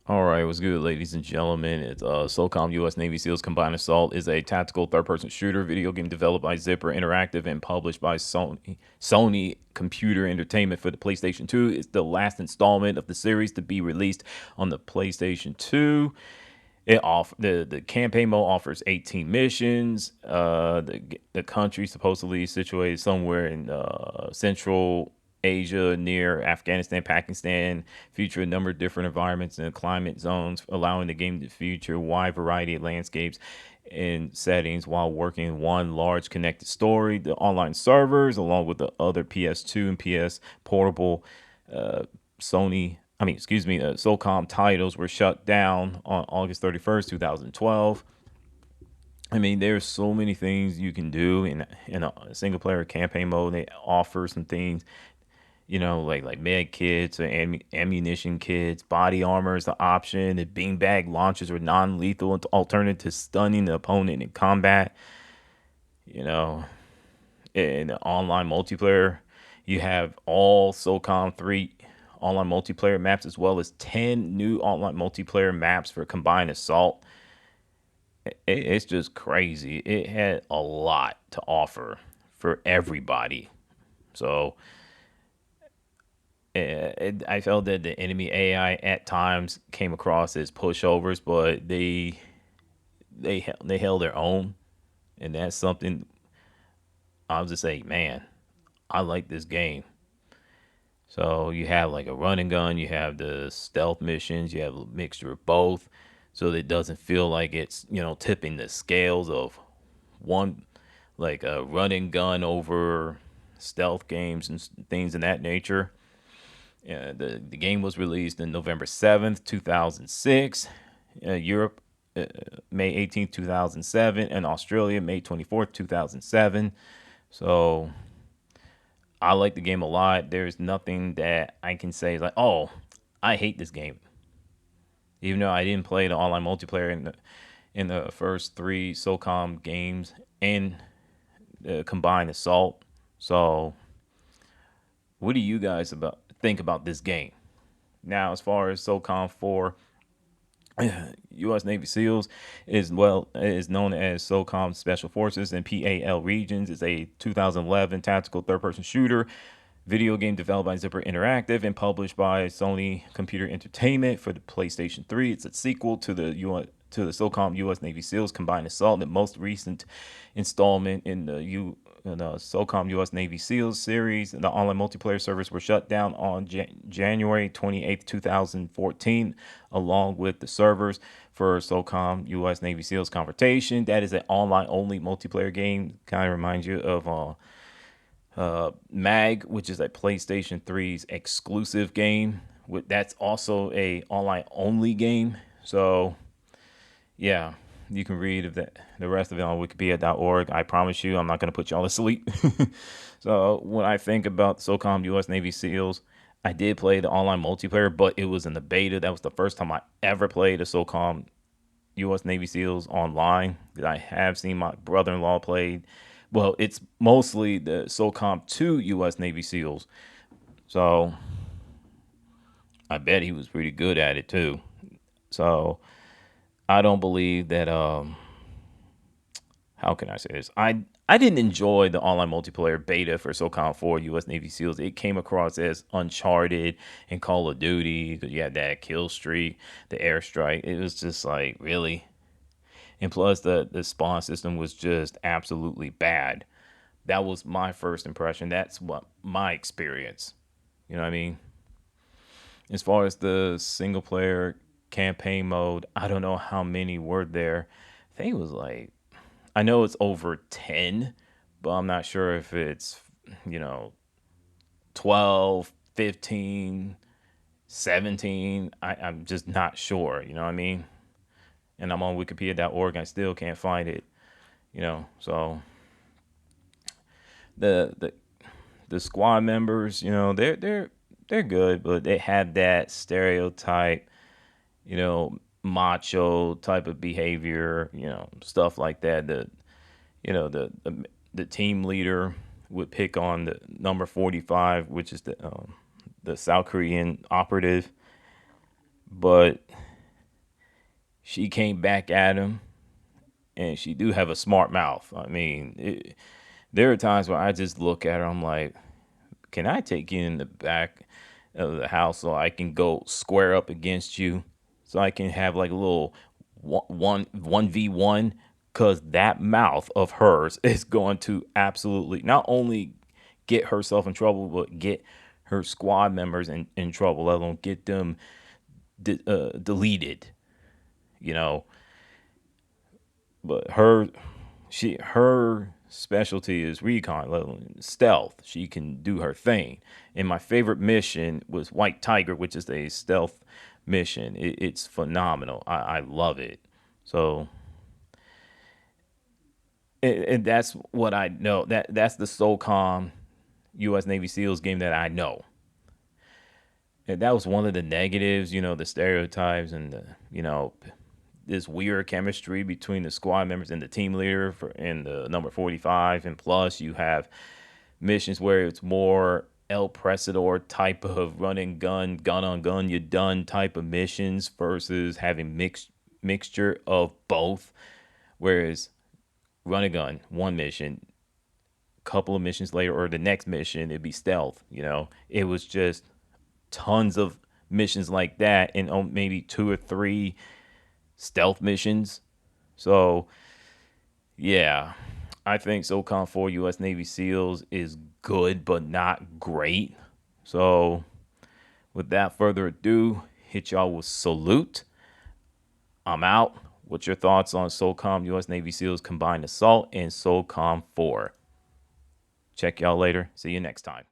All right, what's good, ladies and gentlemen? It's SOCOM U.S. Navy SEALs Combined Assault is a tactical third-person shooter video game developed by Zipper Interactive and published by Sony Computer Entertainment for the PlayStation 2. It's the last installment of the series to be released on the PlayStation 2. The campaign mode offers 18 missions. The country supposedly situated somewhere in Central Asia near Afghanistan, Pakistan, feature a number of different environments and climate zones, allowing the game to feature a wide variety of landscapes and settings while working in one large connected story. The online servers, along with the other PS2 and PS portable SOCOM titles were shut down on August 31st, 2012. I mean, there's so many things you can do in a single player campaign mode. They offer some things, like med kits or ammunition kits, body armor is the option. The beanbag launchers are non-lethal alternative to stunning the opponent in combat. You know, in the online multiplayer, you have all SOCOM 3 online multiplayer maps as well as 10 new online multiplayer maps for combined assault. It's just crazy. It had a lot to offer for everybody. So I felt that the enemy AI at times came across as pushovers, but they held their own, and that's something I was just say, man, I like this game. So you have like a run and gun, you have the stealth missions, you have a mixture of both, so that it doesn't feel like it's tipping the scales of one, like a run and gun over stealth games and things in that nature. Yeah, the game was released in November 7th, 2006. Europe, May 18th, 2007, and Australia, May 24th, 2007. So I like the game a lot. There's nothing that I can say like, oh, I hate this game. Even though I didn't play the online multiplayer in the first three SOCOM games and the combined assault. So, what do you guys think about this game? Now, as far as SOCOM 4, U.S. Navy SEALs is known as SOCOM Special Forces and PAL Regions. It's a 2011 tactical third-person shooter video game developed by Zipper Interactive and published by Sony Computer Entertainment for the PlayStation 3. It's a sequel to the SOCOM U.S. Navy SEALs Combined Assault, the most recent installment in the SOCOM U.S. Navy SEALs series. The online multiplayer servers were shut down on January 28th, 2014, along with the servers for SOCOM U.S. Navy SEALs Confrontation. That is an online only multiplayer game. Kind of reminds you of MAG, which is a PlayStation 3's exclusive game. That's also a online only game. So yeah, you can read the rest of it on wikipedia.org. I promise you, I'm not going to put y'all to sleep. So when I think about SOCOM U.S. Navy SEALs, I did play the online multiplayer, but it was in the beta. That was the first time I ever played a SOCOM U.S. Navy SEALs online. That I have seen my brother-in-law play. Well, it's mostly the SOCOM 2 U.S. Navy SEALs. So I bet he was pretty good at it too. So I don't believe that how can I say this? I didn't enjoy the online multiplayer beta for SOCOM 4 U.S. Navy SEALs. It came across as Uncharted and Call of Duty because you had that kill streak, the airstrike. It was just like really, and plus the spawn system was just absolutely bad. That was my first impression. That's what my experience. You know what I mean? As far as the single player campaign mode, I don't know how many were there. I think it was like, I know it's over 10, but I'm not sure if it's, you know, 12, 15, 17. I'm just not sure, you know what I mean? And I'm on wikipedia.org. I still can't find it, so the the the squad members, they're good, but they have that stereotype, macho type of behavior, stuff like that. The team leader would pick on the number 45, which is the South Korean operative, but she came back at him, and she do have a smart mouth. I mean, there are times where I just look at her, I'm like, can I take you in the back of the house so I can go square up against you, so I can have like a little 1v1, because that mouth of hers is going to absolutely not only get herself in trouble, but get her squad members in trouble, let alone get them deleted, you know. But her specialty is recon, stealth. She can do her thing. And my favorite mission was White Tiger, which is a stealth mission. It's phenomenal. I love it. So, and that's what I know. That's the SOCOM U.S. Navy SEALs game that I know. And that was one of the negatives, the stereotypes and this weird chemistry between the squad members and the team leader in the number 45. And plus, you have missions where it's more El Presador type of run and gun on gun, you're done type of missions versus having mixture of both. Whereas run and gun, one mission, couple of missions later, or the next mission, it'd be stealth. It was just tons of missions like that, and maybe 2 or 3 stealth missions. So, yeah, I think SOCOM4 U.S. Navy SEALs is good, but not great. So, without further ado, hit y'all with salute. I'm out. What's your thoughts on SOCOM U.S. Navy SEALs Combined Assault and SOCOM 4? Check y'all later. See you next time.